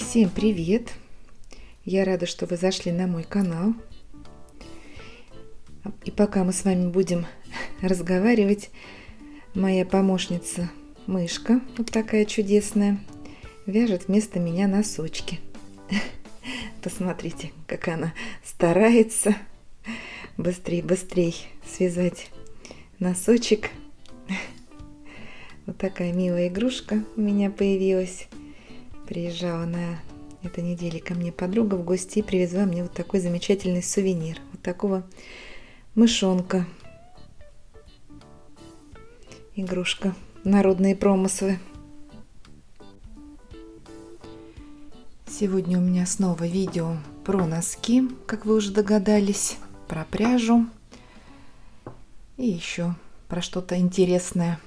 Всем привет! Я рада, что вы зашли на мой канал. И пока мы с вами будем разговаривать, моя помощница Мышка, вот такая чудесная, вяжет вместо меня носочки. Посмотрите, как она старается быстрей связать носочек. Вот такая милая игрушка у меня появилась. Приезжала на этой неделе ко мне подруга в гости и привезла мне вот такой замечательный сувенир. Вот такого мышонка. Игрушка. Народные промыслы. Сегодня у меня снова видео про носки, как вы уже догадались, про пряжу и еще про что-то интересное.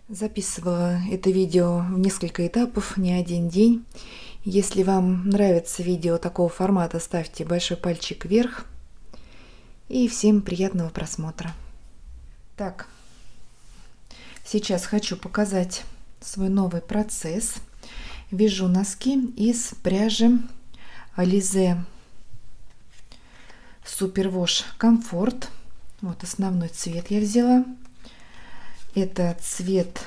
Записывала это видео в несколько этапов, не один день. Если вам нравится видео такого формата, ставьте большой пальчик вверх. И всем приятного просмотра. Так, сейчас хочу показать свой новый процесс. Вяжу носки из пряжи Alize Superwash Comfort. Вот основной цвет я взяла. Это цвет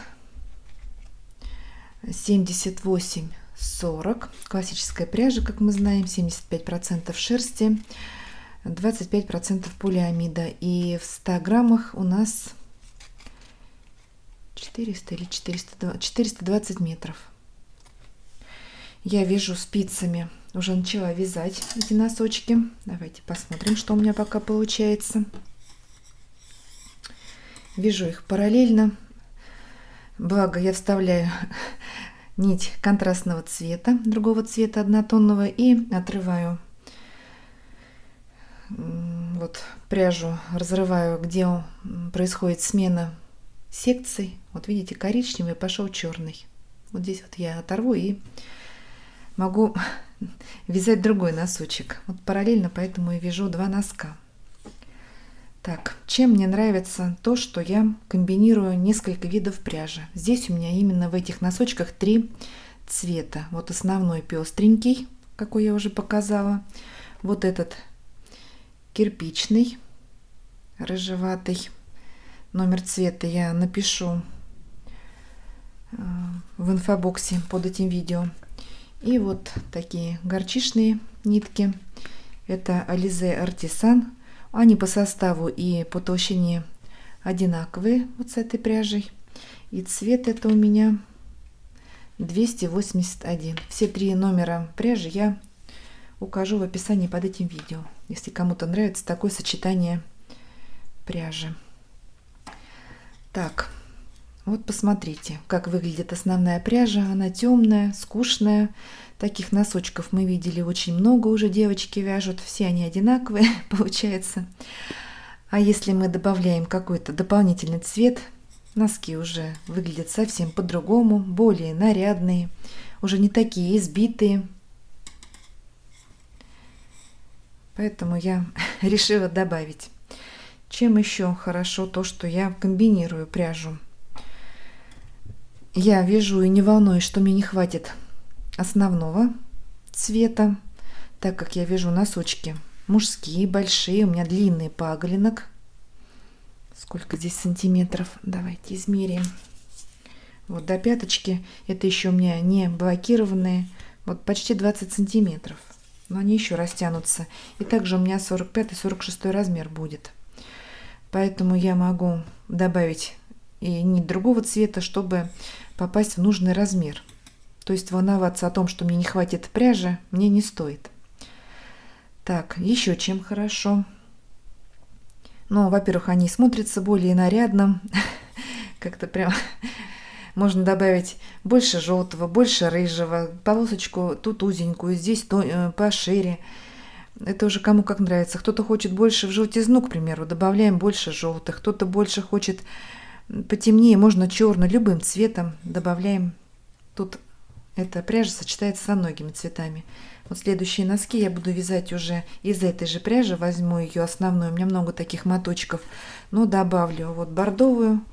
78-40. Классическая пряжа, как мы знаем, 75% шерсти, 25% полиамида. И в 100 граммах у нас 400 или 420 метров. Я вяжу спицами. Уже начала вязать эти носочки. Давайте посмотрим, что у меня пока получается. Вяжу их параллельно, благо я вставляю нить контрастного цвета, другого цвета однотонного, и отрываю вот пряжу, разрываю, где происходит смена секций. Вот видите, коричневый пошел черный. Вот здесь вот я оторву и могу вязать другой носочек. Вот параллельно, поэтому и вяжу два носка. Так, чем мне нравится то, что я комбинирую несколько видов пряжи. Здесь у меня именно в этих носочках 3 цвета. Вот основной пестренький, какой я уже показала. Вот этот кирпичный, рыжеватый. Номер цвета я напишу в инфобоксе под этим видео. И вот такие горчичные нитки. Это Alize Artisan. Они по составу и по толщине одинаковые вот с этой пряжей. И цвет это у меня 281. Все 3 номера пряжи я укажу в описании под этим видео, если кому-то нравится такое сочетание пряжи. Так, вот посмотрите, как выглядит основная пряжа. Она темная, скучная. Таких носочков мы видели очень много, уже девочки вяжут, все они одинаковые получается. А если мы добавляем какой-то дополнительный цвет, носки уже выглядят совсем по-другому, более нарядные, уже не такие избитые. Поэтому я решила добавить. Чем еще хорошо то, что я комбинирую пряжу. Я вяжу и не волнуюсь, что мне не хватит основного цвета, так как я вяжу носочки мужские, большие, у меня длинный паголинок. Сколько здесь сантиметров? Давайте измерим. Вот до пяточки, это еще у меня не блокированные, вот почти 20 сантиметров, но они еще растянутся. И также у меня 45-46 размер будет, поэтому я могу добавить и нить другого цвета, чтобы попасть в нужный размер. То есть волноваться о том, что мне не хватит пряжи, мне не стоит. Так, еще чем хорошо. Ну, во-первых, они смотрятся более нарядно. Как-то прям можно добавить больше желтого, больше рыжего. Полосочку тут узенькую, здесь пошире. Это уже кому как нравится. Кто-то хочет больше в желтизну, к примеру, добавляем больше желтых. Кто-то больше хочет потемнее, можно черный, любым цветом добавляем. Тут эта пряжа сочетается со многими цветами. Вот следующие носки я буду вязать уже из этой же пряжи. Возьму ее основную. У меня много таких моточков. Но добавлю вот бордовую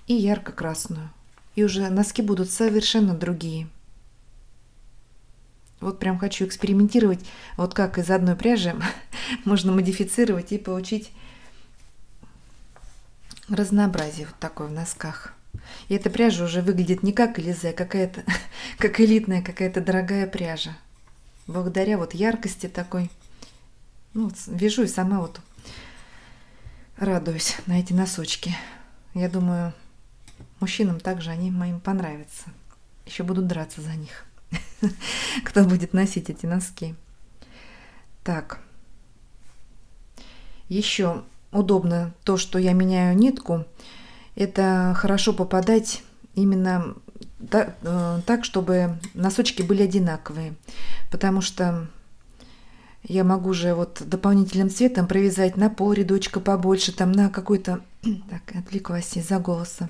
и ярко-красную. И уже носки будут совершенно другие. Вот прям хочу экспериментировать, вот как из одной пряжи можно модифицировать и получить разнообразие вот такое в носках. И эта пряжа уже выглядит не как Элизе, а какая-то, как элитная, какая-то дорогая пряжа. Благодаря вот яркости такой. Ну, вот вяжу и сама вот радуюсь на эти носочки. Я думаю, мужчинам также они моим понравятся. Еще будут драться за них, кто будет носить эти носки. Так. Еще удобно то, что я меняю нитку. Это хорошо попадать именно так, чтобы носочки были одинаковые. Потому что я могу же вот дополнительным цветом провязать на пол рядочка побольше, там на какой-то... Так, отвлеклась из-за голоса.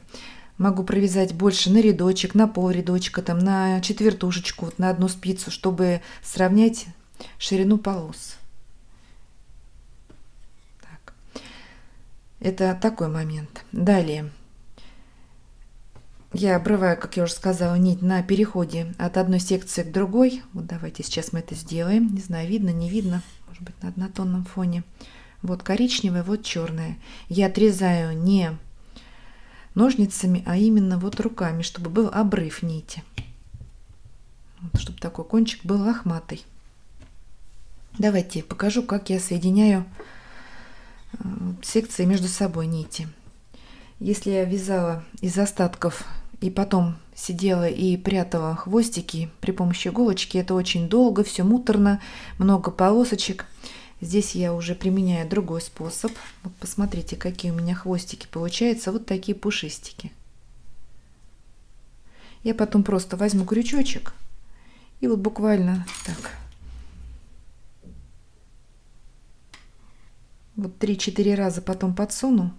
Могу провязать больше на рядочек, на пол рядочка, там на четвертушечку, вот на одну спицу, чтобы сравнять ширину полос. Так. Это такой момент. Далее. Я обрываю, как я уже сказала, нить на переходе от одной секции к другой. Вот давайте сейчас мы это сделаем. Не знаю, видно, не видно. Может быть, на однотонном фоне. Вот коричневая, вот черная. Я отрезаю не ножницами, а именно вот руками, чтобы был обрыв нити. Вот, чтобы такой кончик был лохматый. Давайте я покажу, как я соединяю секции между собой нити. Если я вязала из остатков и потом сидела и прятала хвостики при помощи иголочки, это очень долго, все муторно, много полосочек. Здесь я уже применяю другой способ. Вот посмотрите, какие у меня хвостики получаются. Вот такие пушистики. Я потом просто возьму крючочек и вот буквально так. Вот 3-4 раза потом подсуну.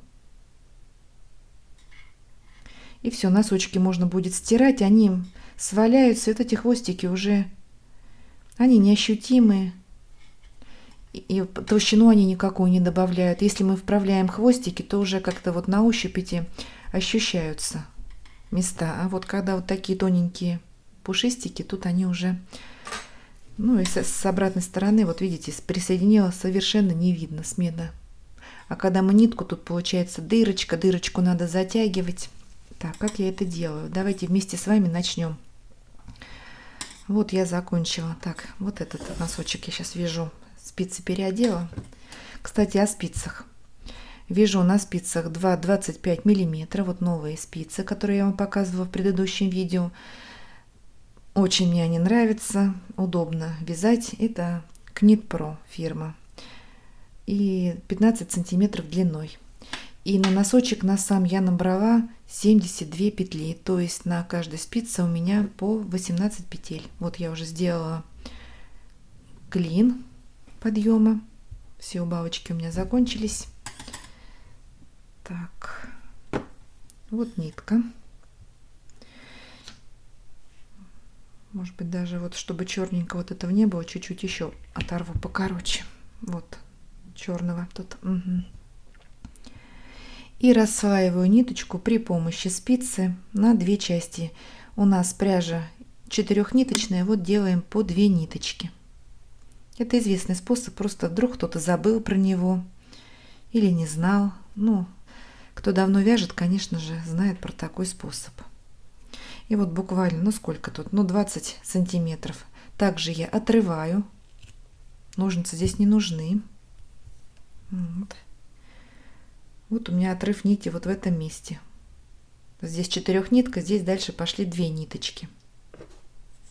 И все, носочки можно будет стирать. Они сваляются. Вот эти хвостики уже, они неощутимые. И толщину они никакую не добавляют. Если мы вправляем хвостики, то уже как-то вот на ощупь эти ощущаются места. А вот когда вот такие тоненькие пушистики, тут они уже... Ну и с обратной стороны, вот видите, присоединила совершенно не видно смена. А когда мы нитку, тут получается дырочка. Дырочку надо затягивать. Так, как я это делаю? Давайте вместе с вами начнем. Вот я закончила. Так, вот этот носочек я сейчас вяжу. Спицы переодела. Кстати, о спицах. Вяжу на спицах 2,25 мм. Вот новые спицы, которые я вам показывала в предыдущем видео. Очень мне они нравятся. Удобно вязать. Это Knit Pro фирма. И 15 сантиметров длиной. И на носочек на сам я набрала 72 петли. То есть на каждой спице у меня по 18 петель. Вот я уже сделала клин подъема. Все убавочки у меня закончились. Так, вот нитка. Может быть, даже вот, чтобы черненько вот этого не было, чуть-чуть еще оторву покороче. Вот, черного тут. Угу. И расслаиваю ниточку при помощи спицы на две части. У нас пряжа 4-ниточная, вот делаем по 2 ниточки. Это известный способ, просто вдруг кто-то забыл про него или не знал. Ну, кто давно вяжет, конечно же, знает про такой способ. И вот буквально, ну сколько тут, ну 20 сантиметров. Также я отрываю. Ножницы здесь не нужны. Вот у меня отрыв нити вот в этом месте. Здесь 4-нитка, здесь дальше пошли 2 ниточки.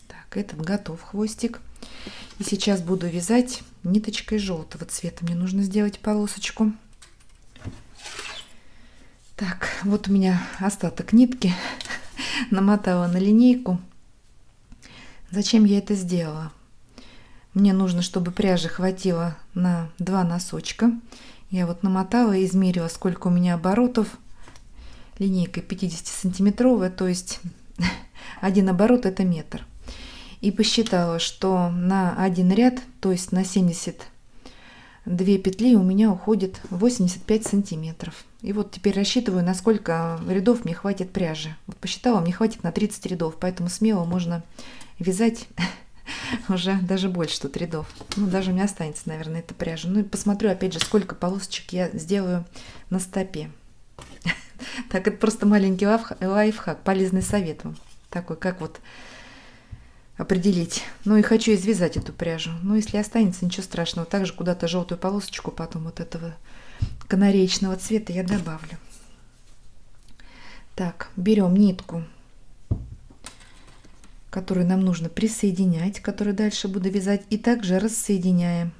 Так, этот готов хвостик. И сейчас буду вязать ниточкой желтого цвета. Мне нужно сделать полосочку. Так, вот у меня остаток нитки. Намотала на линейку. Зачем я это сделала? Мне нужно, чтобы пряжи хватило на 2 носочка. Я вот намотала и измерила, сколько у меня оборотов. Линейка 50-сантиметровая, то есть один оборот это метр. И посчитала, что на один ряд, то есть на 72 петли у меня уходит 85 сантиметров. И вот теперь рассчитываю, на сколько рядов мне хватит пряжи. Вот посчитала, мне хватит на 30 рядов, поэтому смело можно вязать Уже даже больше тут рядов. Ну, даже у меня останется, наверное, эта пряжа. Ну, и посмотрю, опять же, сколько полосочек я сделаю на стопе. Так, это просто маленький лайфхак, полезный совет вам. Такой, как вот определить. Ну, и хочу извязать эту пряжу. Ну, если останется, ничего страшного. Также куда-то желтую полосочку потом вот этого канареечного цвета я добавлю. Так, берем нитку, которую нам нужно присоединять, которую дальше буду вязать, и также рассоединяем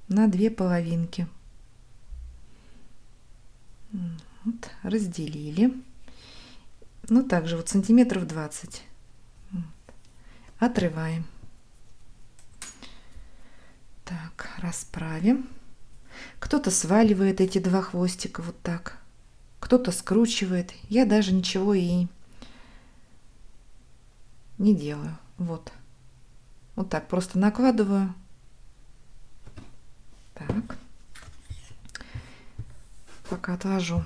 на 2 половинки. Вот, разделили. Ну, также вот сантиметров 20. Вот. Отрываем. Так, расправим. Кто-то сваливает эти 2 хвостика вот так, кто-то скручивает. Я даже ничего и не делаю. Вот. Вот так просто накладываю. Так. Пока отложу.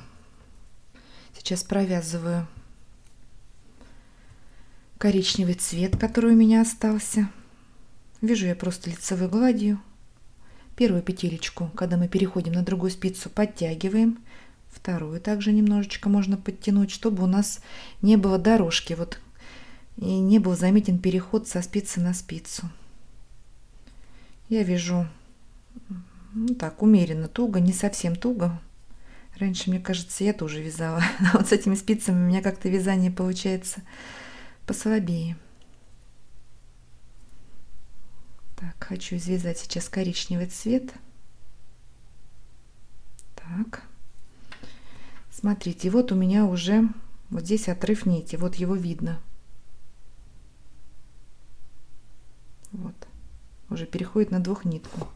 Сейчас провязываю коричневый цвет, который у меня остался. Вяжу я просто лицевой гладью. Первую петелечку, когда мы переходим на другую спицу, подтягиваем. Вторую также немножечко можно подтянуть, чтобы у нас не было дорожки. Вот, и не был заметен переход со спицы на спицу. Я вяжу, ну так, умеренно туго, не совсем туго. Раньше, мне кажется, я тоже вязала. А вот с этими спицами у меня как-то вязание получается послабее. Так, хочу извязать сейчас коричневый цвет. Так. Смотрите, вот у меня уже вот здесь отрыв нити. Вот его видно. Вот. Уже переходит на двухнитку.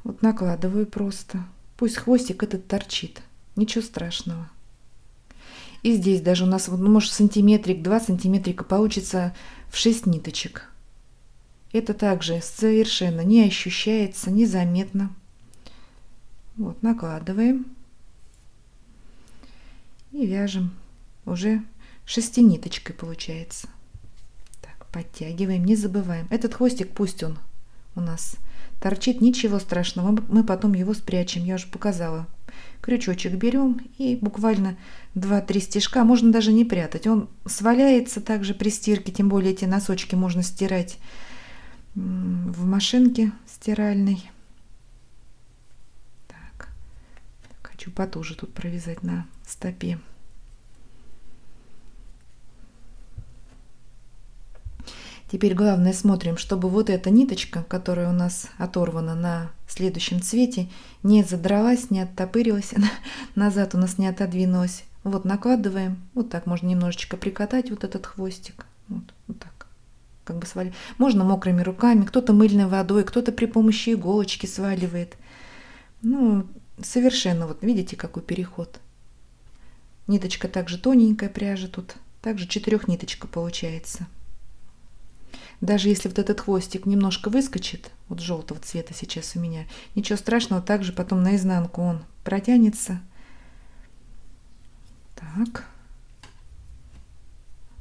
Вот накладываю просто. Пусть хвостик этот торчит. Ничего страшного. И здесь даже у нас, ну, может, сантиметрик, 2 сантиметрика получится в 6 ниточек. Это также совершенно не ощущается, незаметно. Вот, накладываем. И вяжем. Уже 6-ниточкой получается. Так, подтягиваем, не забываем. Этот хвостик, пусть он у нас торчит, ничего страшного. Мы потом его спрячем. Я уже показала. Крючочек берем и буквально 2-3 стежка. Можно даже не прятать. Он сваляется также при стирке. Тем более эти носочки можно стирать в машинке стиральной. Так, хочу потуже тут провязать на стопе. Теперь главное смотрим, чтобы вот эта ниточка, которая у нас оторвана на следующем цвете, не задралась, не оттопырилась, назад у нас не отодвинулась. Вот накладываем, вот так можно немножечко прикатать вот этот хвостик. Вот так. Как бы сваливать. Можно мокрыми руками, кто-то мыльной водой, кто-то при помощи иголочки сваливает. Ну, совершенно, вот видите, какой переход. Ниточка также тоненькая пряжа тут, также 4-ниточка получается. Даже если вот этот хвостик немножко выскочит, вот желтого цвета сейчас у меня, ничего страшного, также потом наизнанку он протянется. Так.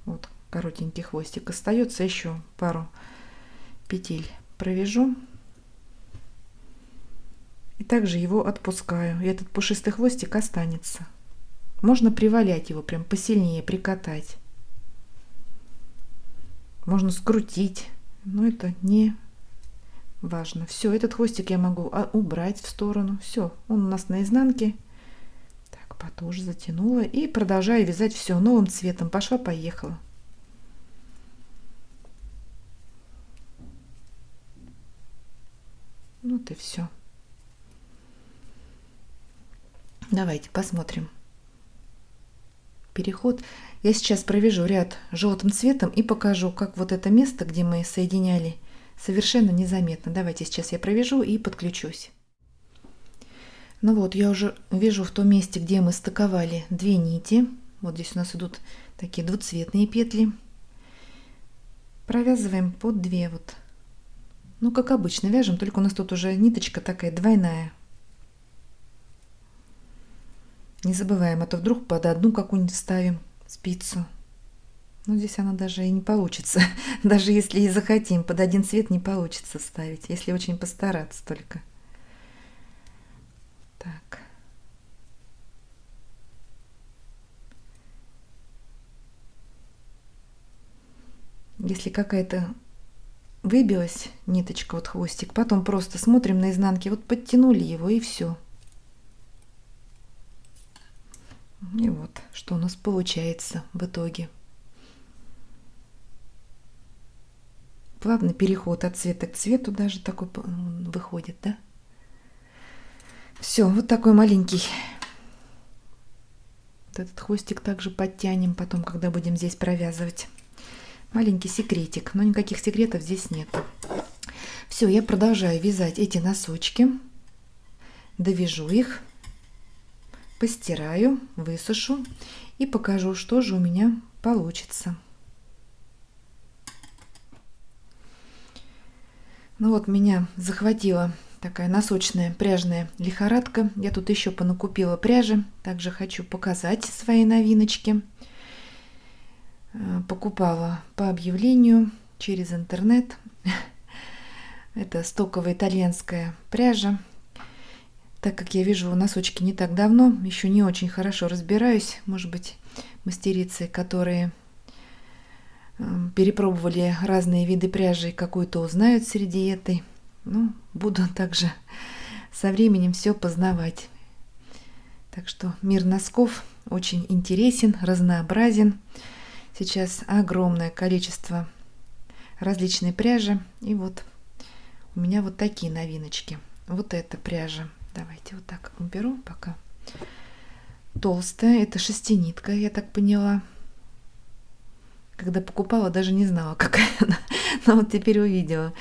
Вот коротенький хвостик остается, еще пару петель провяжу. И также его отпускаю. И этот пушистый хвостик останется. Можно привалять его, прям посильнее прикатать. Можно скрутить, но это не важно. Все, этот хвостик я могу убрать в сторону. Все, он у нас на изнанке. Так, потуже затянула. И продолжаю вязать все новым цветом. Пошла-поехала. Вот и все. Давайте посмотрим. Переход. Я сейчас провяжу ряд желтым цветом и покажу, как вот это место, где мы соединяли, совершенно незаметно. Давайте сейчас я провяжу и подключусь. Ну вот, я уже вяжу в том месте, где мы стыковали 2 нити. Вот здесь у нас идут такие двуцветные петли. Провязываем по 2 вот. Ну, как обычно вяжем, только у нас тут уже ниточка такая двойная. Не забываем, а то вдруг под одну какую-нибудь ставим спицу. Ну, здесь она даже и не получится. Даже если и захотим, под один цвет не получится ставить, если очень постараться только. Так. Если какая-то выбилась ниточка, вот хвостик, потом просто смотрим на изнанке, вот подтянули его и все. И вот, что у нас получается в итоге. Плавный переход от цвета к цвету даже такой выходит, да? Все, вот такой маленький. Вот этот хвостик также подтянем потом, когда будем здесь провязывать. Маленький секретик, но никаких секретов здесь нет. Все, я продолжаю вязать эти носочки. Довяжу их, постираю, высушу и покажу, что же у меня получится. Ну вот, меня захватила такая носочная пряжная лихорадка. Я тут еще понакупила пряжи. Также хочу показать свои новиночки. Покупала по объявлению через интернет. Это стоковая итальянская пряжа. Так как я вяжу носочки не так давно, еще не очень хорошо разбираюсь. Может быть, мастерицы, которые перепробовали разные виды пряжи, какую-то узнают среди этой. Ну, буду также со временем все познавать. Так что мир носков очень интересен, разнообразен. Сейчас огромное количество различной пряжи. И вот у меня вот такие новиночки. Вот эта пряжа. Давайте вот так уберу пока. Толстая. Это шестинитка, я так поняла. Когда покупала, даже не знала, какая она. Но вот теперь увидела.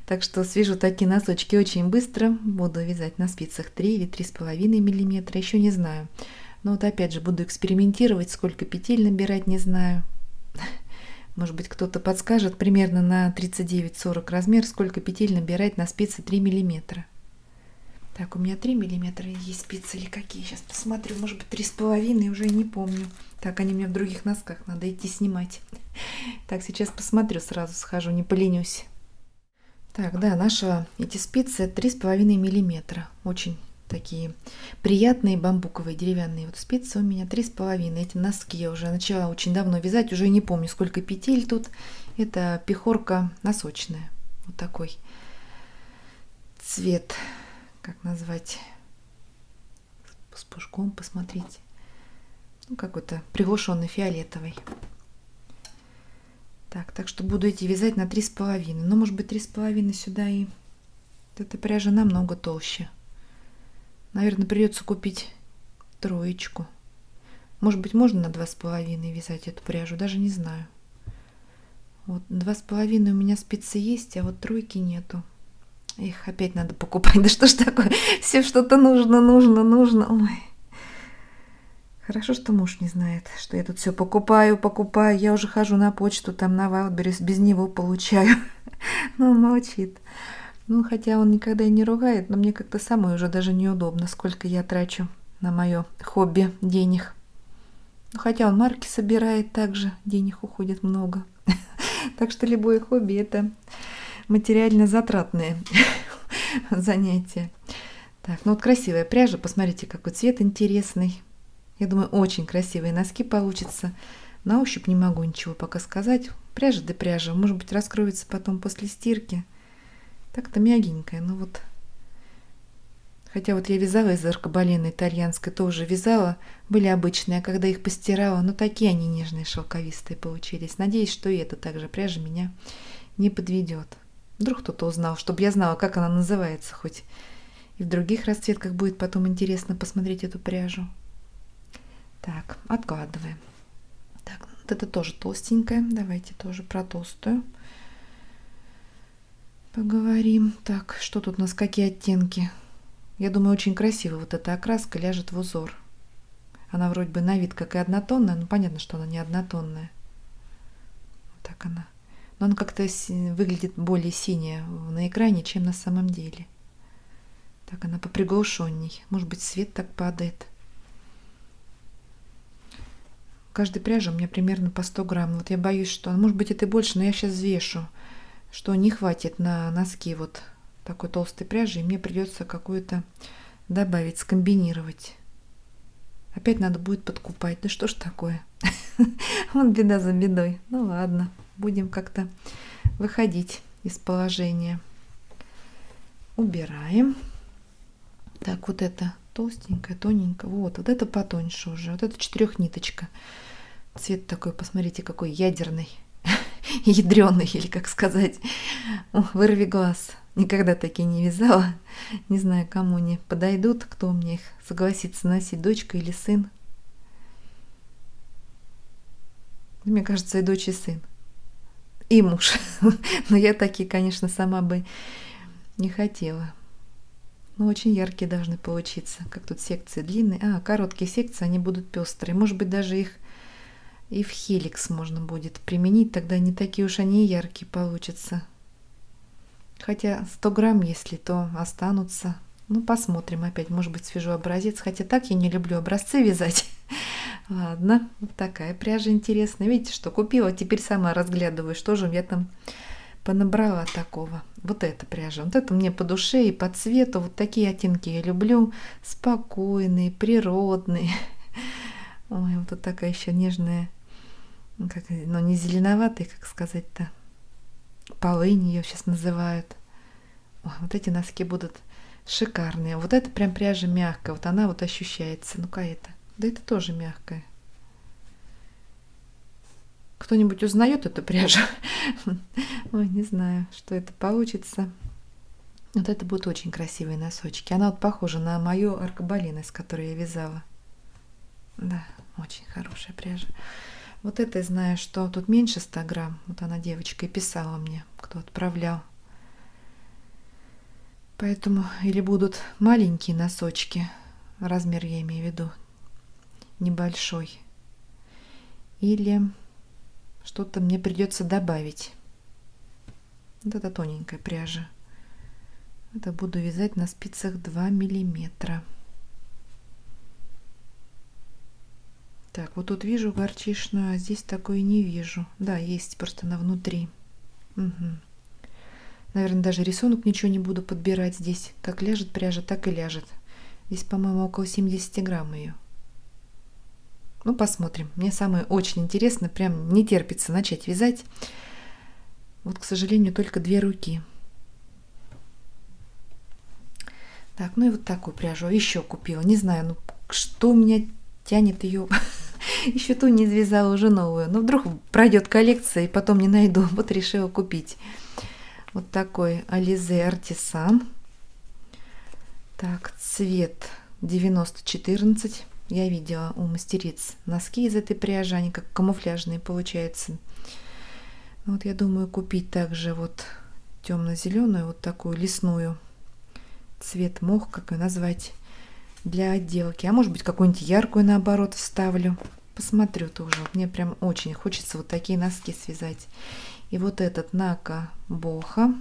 Так что свяжу такие носочки очень быстро. Буду вязать на спицах 3 или 3,5 мм. Еще не знаю. Но вот опять же буду экспериментировать. Сколько петель набирать, не знаю. Может быть, кто-то подскажет примерно на 39-40 размер, сколько петель набирать на спицы 3 мм. Так, у меня 3 мм есть спицы или какие? Сейчас посмотрю. Может быть, 3,5, уже не помню. Так, они у меня в других носках, надо идти снимать. Так, сейчас посмотрю, сразу схожу, не поленюсь. Так, да, нашла эти спицы 3,5 мм. Очень такие приятные бамбуковые деревянные вот спицы у меня 3,5. Эти носки я уже начала очень давно вязать, уже не помню, сколько петель тут. Это пехорка носочная. Вот такой цвет, как назвать, с пушком, посмотрите. Ну, какой-то приглушенный фиолетовый. Так что буду эти вязать на 3,5. Но, может быть, 3,5 сюда и... Эта пряжа намного толще. Наверное, придется купить троечку. Может быть, можно на 2,5 вязать эту пряжу, даже не знаю. Вот 2,5 у меня спицы есть, а вот тройки нету. Их опять надо покупать. Да что ж такое? Все что-то нужно. Ой. Хорошо, что муж не знает, что я тут все покупаю. Я уже хожу на почту, там на Wildberries, без него получаю. Но он молчит. Ну, хотя он никогда и не ругает, но мне как-то самой уже даже неудобно, сколько я трачу на мое хобби денег. Ну, хотя он марки собирает также, денег уходит много. Так что любое хобби – это материально затратное занятие. Так, ну вот красивая пряжа, посмотрите, какой цвет интересный. Я думаю, очень красивые носки получатся. На ощупь не могу ничего пока сказать. Пряжа да пряжа, может быть, раскроется потом после стирки. Так-то мягенькая, ну вот. Хотя вот я вязала из аркобалены итальянской, тоже вязала, были обычные, а когда их постирала, ну такие они нежные, шелковистые получились. Надеюсь, что и эта также пряжа меня не подведет. Вдруг кто-то узнал, чтобы я знала, как она называется, хоть и в других расцветках будет потом интересно посмотреть эту пряжу. Так, откладываем. Так, вот это тоже толстенькая. Давайте тоже про толстую поговорим. Так, что тут у нас, какие оттенки? Я думаю, очень красиво вот эта окраска ляжет в узор. Она вроде бы на вид как и однотонная, но понятно, что она не однотонная. Вот так она. Но она как-то выглядит более синяя на экране, чем на самом деле. Так, она поприглушенней. Может быть, свет так падает. каждой пряже у меня примерно по 100 грамм. Вот я боюсь, что, может быть, это и больше, но я сейчас взвешу, что не хватит на носки вот такой толстой пряжи, и мне придется какую-то добавить, скомбинировать. Опять надо будет подкупать. Да что ж такое? Вот беда за бедой. Ну ладно, будем как-то выходить из положения. Убираем. Так, вот это толстенькая, тоненькая. Вот это потоньше уже. Вот это 4-ниточка. Цвет такой, посмотрите, какой ядерный. Ядреный, или как сказать. Вырви глаз. Никогда такие не вязала. Не знаю, кому они подойдут, кто мне их согласится носить, дочка или сын. Мне кажется, и дочь, и сын. И муж. Но я такие, конечно, сама бы не хотела. Но очень яркие должны получиться. Как тут секции длинные. Короткие секции, они будут пестрые. Может быть, даже их и в хеликс можно будет применить. Тогда не такие уж они и яркие получатся. Хотя 100 грамм, если, то останутся. Ну, посмотрим опять. Может быть, свяжу образец. Хотя так я не люблю образцы вязать. Ладно, вот такая пряжа интересная. Видите, что купила? Теперь сама разглядываю, что же я там понабрала такого. Вот эта пряжа. Вот это мне по душе и по цвету. Вот такие оттенки я люблю. Спокойные, природные. Ой, вот тут такая еще нежная. Ну, не зеленоватая, как сказать-то. Полынь ее сейчас называют. Ой, вот эти носки будут шикарные. Вот это прям пряжа мягкая. Вот она вот ощущается. Ну-ка это. Да это тоже мягкая. Кто-нибудь узнает эту пряжу? Ой, не знаю, что это получится. Вот это будут очень красивые носочки. Она вот похожа на мою аркобалину, с которой я вязала. Да, очень хорошая пряжа. Вот это я знаю, что тут меньше 100 грамм. Вот она, девочка, и писала мне, кто отправлял. Поэтому или будут маленькие носочки, размер я имею в виду, небольшой, или что-то мне придется добавить. Вот это тоненькая пряжа. Это буду вязать на спицах 2 миллиметра. Так, вот тут вижу горчичную, а здесь такой не вижу. Да, есть, просто она внутри. Угу. Наверное, даже рисунок ничего не буду подбирать здесь. Как ляжет пряжа, так и ляжет. Здесь, по-моему, около 70 грамм ее. Ну, посмотрим. Мне самое очень интересно, прям не терпится начать вязать. Вот, к сожалению, только 2 руки. Так, ну и вот такую пряжу еще купила. Не знаю, ну что у меня тянет ее. Еще ту не связала, уже новую. Но вдруг пройдет коллекция и потом не найду. Вот решила купить. Вот такой Alize Artisan. Так, цвет 9014. Я видела у мастериц носки из этой пряжи. Они как камуфляжные получаются. Вот я думаю купить также вот темно-зеленую, вот такую лесную. Цвет мох, как ее назвать, для отделки. А может быть, какую-нибудь яркую наоборот вставлю. Посмотрю тоже. Мне прям очень хочется вот такие носки связать. И вот этот Нака Боха.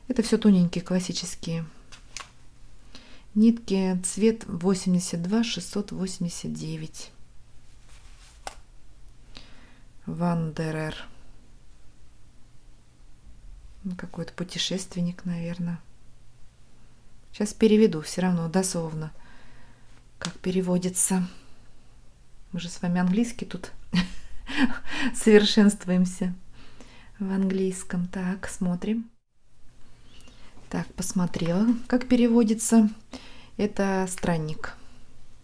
Это все тоненькие классические нитки. Цвет 82-689. Вандерер. Какой-то путешественник, наверное. Сейчас переведу все равно дословно, как переводится. Мы же с вами английский тут совершенствуемся в английском. Так, смотрим. Так, посмотрела, как переводится. Это странник.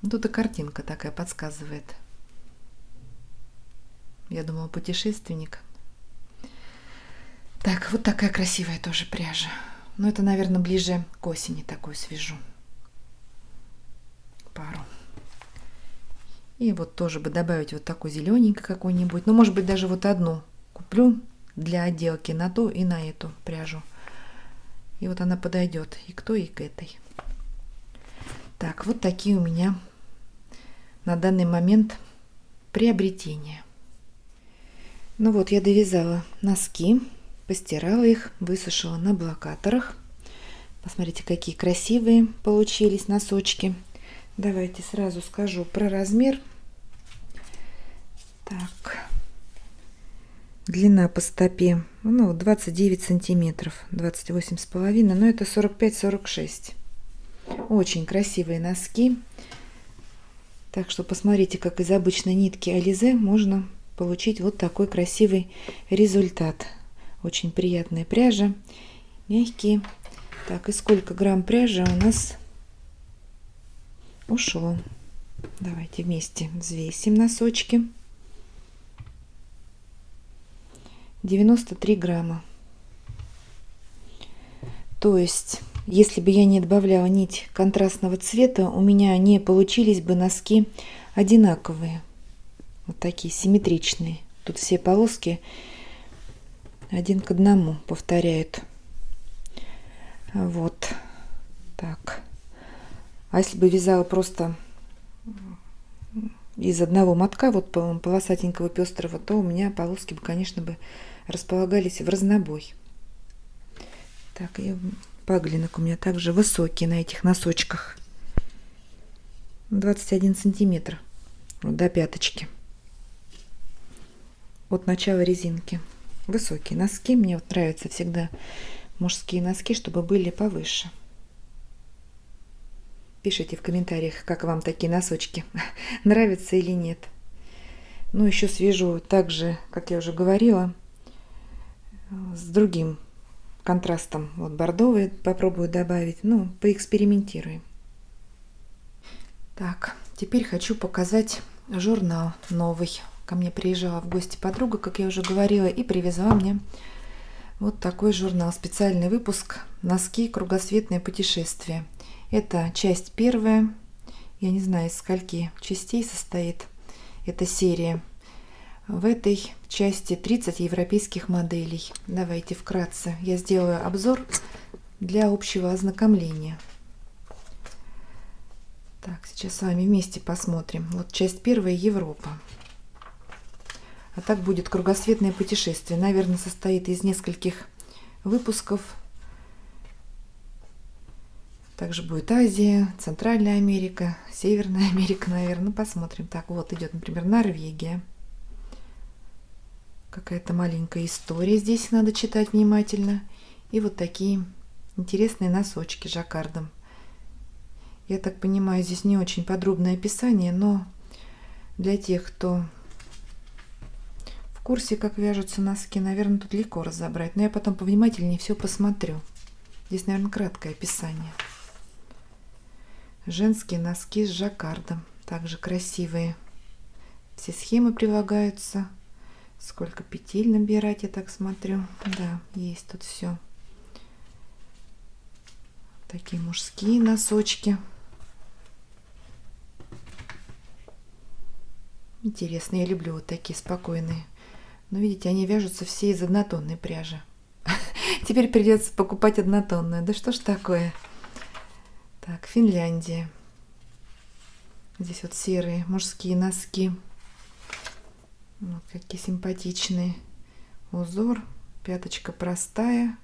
Тут и картинка такая подсказывает. Я думала, путешественник. Так, вот такая красивая тоже пряжа. Но это, наверное, ближе к осени такую свяжу. Пару. И вот тоже бы добавить вот такой зелененький какой-нибудь. Ну, может быть, даже вот одну куплю для отделки на ту и на эту пряжу. И вот она подойдет и к той, и к этой. Так, вот такие у меня на данный момент приобретения. Ну вот, я довязала носки, постирала их, высушила на блокаторах. Посмотрите, какие красивые получились носочки. Давайте сразу скажу про размер. Так. Длина по стопе, ну, 29 сантиметров, 28,5, но это 45-46. Очень красивые носки. Так что посмотрите, как из обычной нитки Ализе можно получить вот такой красивый результат. Очень приятная пряжа, мягкие. Так, и сколько грамм пряжи у нас ушло? Давайте вместе взвесим носочки. 93 грамма. То есть, если бы я не добавляла нить контрастного цвета, у меня не получились бы носки одинаковые. Вот такие симметричные. Тут все полоски один к одному повторяют. Вот так. А если бы вязала просто из одного мотка, вот полосатенького пестрого, то у меня полоски бы, конечно, бы располагались в разнобой. Так, и паглинок у меня также высокий на этих носочках. 21 сантиметр вот, до пяточки. От начала резинки. Высокие носки. Мне вот нравятся всегда мужские носки, чтобы были повыше. Пишите в комментариях, как вам такие носочки. Нравятся или нет. Ну, еще свяжу также, как я уже говорила, с другим контрастом. Вот бордовый попробую добавить. Ну, поэкспериментируем. Так, теперь хочу показать журнал новый. Ко мне приезжала в гости подруга, как я уже говорила, и привезла мне вот такой журнал. Специальный выпуск «Носки. Кругосветное путешествие». Это часть первая. Я не знаю, из скольки частей состоит эта серия. В этой части 30 европейских моделей. Давайте вкратце я сделаю обзор для общего ознакомления. Так, сейчас с вами вместе посмотрим. Вот часть первая — Европа. А так будет кругосветное путешествие. Наверное, состоит из нескольких выпусков. Также будет Азия, Центральная Америка, Северная Америка, наверное. Ну, посмотрим. Так, вот идет, например, Норвегия. Какая-то маленькая история. Здесь надо читать внимательно. И вот такие интересные носочки с жаккардом. Я так понимаю, здесь не очень подробное описание, но для тех, кто в курсе, как вяжутся носки, наверное, тут легко разобрать. Но я потом повнимательнее все посмотрю. Здесь, наверное, краткое описание. Женские носки с жаккардом. Также красивые. Все схемы прилагаются. Сколько петель набирать, я так смотрю. Да, есть тут все. Такие мужские носочки. Интересно, я люблю вот такие спокойные. Но видите, они вяжутся все из однотонной пряжи. Теперь придется покупать однотонную. Да что ж такое? Так, Финляндия. Здесь вот серые мужские носки. Вот какие симпатичные. Узор. Пяточка простая.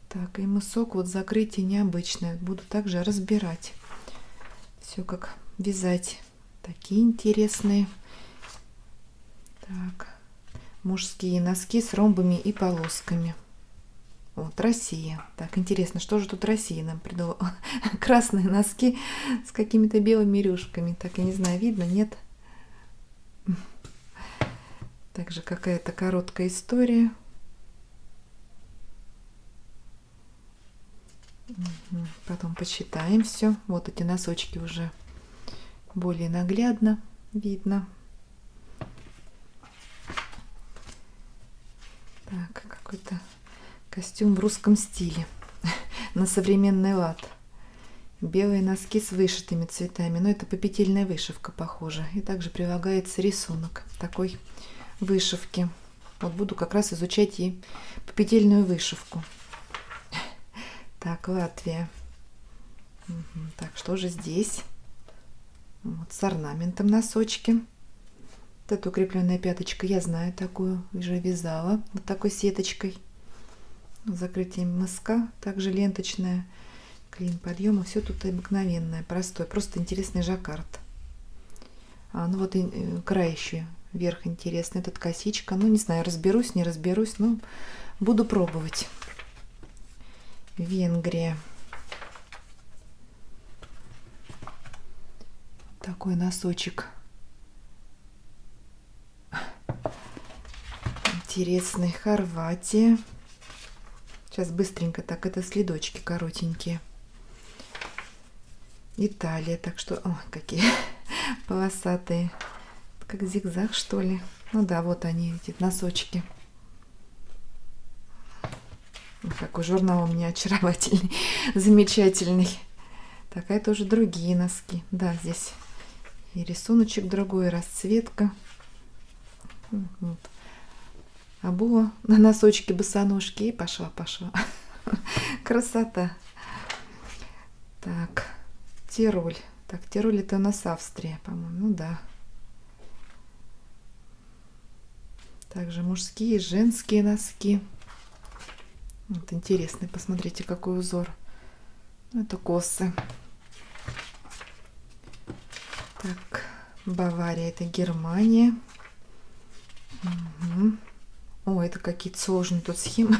Так, и мысок, вот закрытие необычное. Буду также разбирать. Все как вязать. Такие интересные. Так. Мужские носки с ромбами и полосками. Вот, Россия. Так, интересно, что же тут Россия нам придумала? Красные носки с какими-то белыми рюшками. Так, я не знаю, видно, нет? Также какая-то короткая история. Потом почитаем все. Вот эти носочки уже более наглядно видно. Так, какой-то костюм в русском стиле на современный лад. Белые носки с вышитыми цветами, но это попетельная вышивка, похоже. И также прилагается рисунок такой вышивки. Вот буду как раз изучать и попетельную вышивку. Так, Латвия. Так, что же здесь? Вот с орнаментом носочки. Вот эта укрепленная пяточка, я знаю такую, уже вязала вот такой сеточкой. Закрытием мыска, также ленточная, клин подъема, все тут обыкновенное, простое, просто интересный жаккард. Ну вот и край еще верх интересный. Тут косичка. Ну, не знаю, разберусь, не разберусь, но буду пробовать. Венгрия. Такой носочек. Интересный. Хорватия. Сейчас быстренько так, это следочки коротенькие. Италия, так что, о, какие полосатые, как зигзаг, что ли. Ну да, вот они, эти носочки. Какой журнал у меня очаровательный, замечательный. Так, а это уже другие носки. Да, здесь и рисуночек другой, расцветка. Вот. Обула на носочки, босоножки, и пошла. Красота. Так, Тироль. Так, Тироль это у нас Австрия, по-моему. Ну да. Также мужские, женские носки. Вот интересный, посмотрите, какой узор. Это косы. Так, Бавария это Германия. Угу. О, это какие-то сложные тут схемы.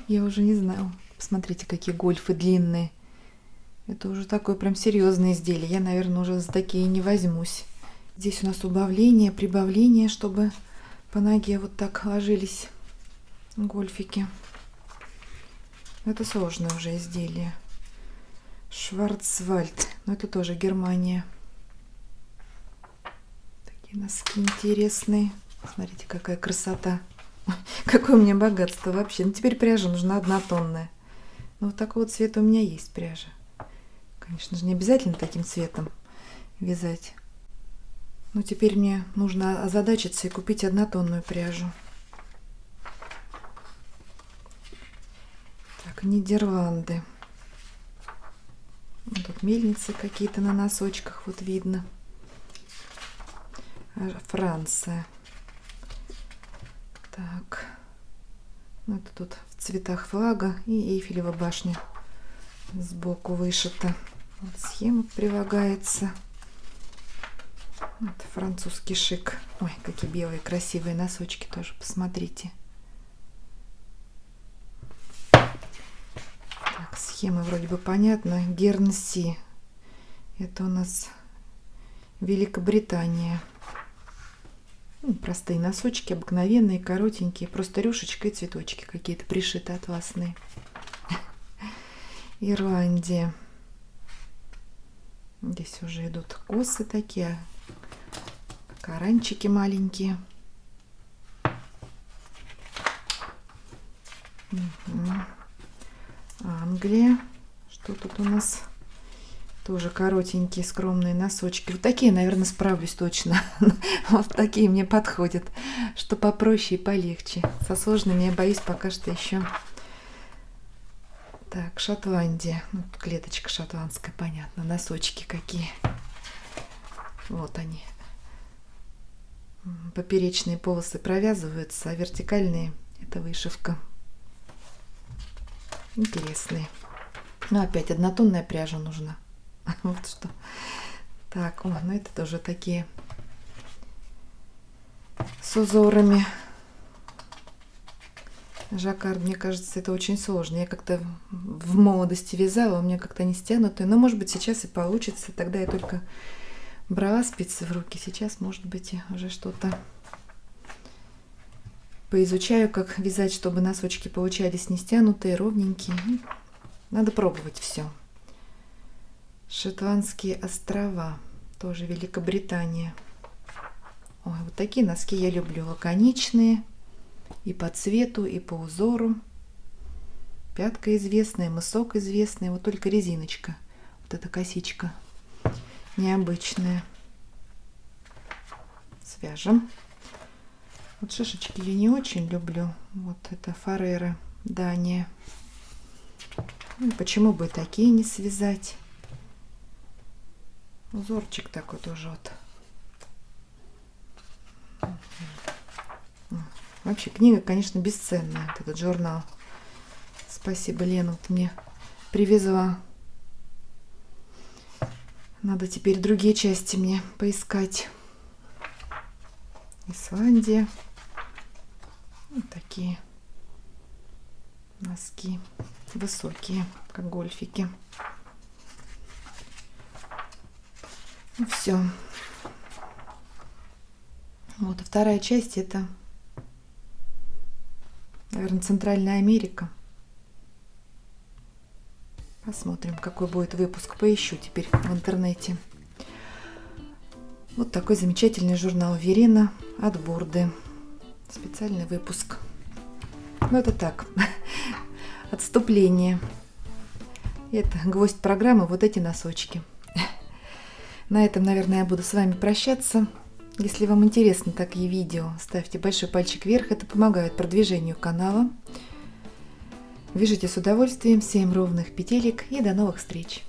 Я уже не знаю. Посмотрите, какие гольфы длинные. Это уже такое прям серьезное изделие. Я, наверное, уже за такие не возьмусь. Здесь у нас убавление, прибавление, чтобы по ноге вот так ложились гольфики. Это сложное уже изделие. Шварцвальд. Но это тоже Германия. Такие носки интересные. Смотрите, какая красота. Какое у меня богатство вообще. Ну, теперь пряжа нужна однотонная. Но вот такого цвета у меня есть пряжа. Конечно же, не обязательно таким цветом вязать. Но теперь мне нужно озадачиться и купить однотонную пряжу. Так, Нидерланды. Вот тут мельницы какие-то на носочках, вот видно. Франция. Так, ну это тут в цветах флага и Эйфелева башня сбоку вышита. Вот схема прилагается. Вот французский шик. Ой, какие белые красивые носочки тоже, посмотрите. Так, схема вроде бы понятна. Гернси. Это у нас Великобритания. Простые носочки, обыкновенные, коротенькие, просто рюшечка и цветочки какие-то пришиты атласные. Ирландия. Здесь уже идут косы такие, каранчики маленькие. Угу. Англия. Что тут у нас? Тоже коротенькие, скромные носочки. Вот такие, наверное, справлюсь точно. Вот такие мне подходят. Что попроще и полегче. Со сложными я боюсь пока что еще. Так, Шотландия. Ну, клеточка шотландская, понятно. Носочки какие. Вот они. Поперечные полосы провязываются, а вертикальные — это вышивка. Интересные. Ну, опять однотонная пряжа нужна. Вот что. Так, о, ну это тоже такие с узорами. Жаккард, мне кажется, это очень сложно. Я как-то в молодости вязала, у меня как-то не стянутые. Но, может быть, сейчас и получится. Тогда я только брала спицы в руки. Сейчас, может быть, я уже что-то поизучаю, как вязать, чтобы носочки получались не стянутые, ровненькие. Надо пробовать все. Шотландские острова, тоже Великобритания. Ой, вот такие носки я люблю, лаконичные, и по цвету, и по узору. Пятка известная, мысок известный, вот только резиночка, вот эта косичка необычная. Свяжем. Вот шишечки я не очень люблю. Вот это Фарера, Дания. Ну, почему бы такие не связать? Узорчик такой тоже вот. Вообще книга, конечно, бесценная. Вот этот журнал. Спасибо, Лена, вот мне привезла. Надо теперь другие части мне поискать. Исландия. Вот такие носки. Высокие, как гольфики. Ну все. Вот, а вторая часть это, наверное, Центральная Америка. Посмотрим, какой будет выпуск. Поищу теперь в интернете. Вот такой замечательный журнал Верена от Бурды. Специальный выпуск. Ну, это так. Отступление. Это гвоздь программы, вот эти носочки. На этом, наверное, я буду с вами прощаться. Если вам интересны такие видео, ставьте большой пальчик вверх. Это помогает продвижению канала. Вяжите с удовольствием. Всем ровных петелек и до новых встреч!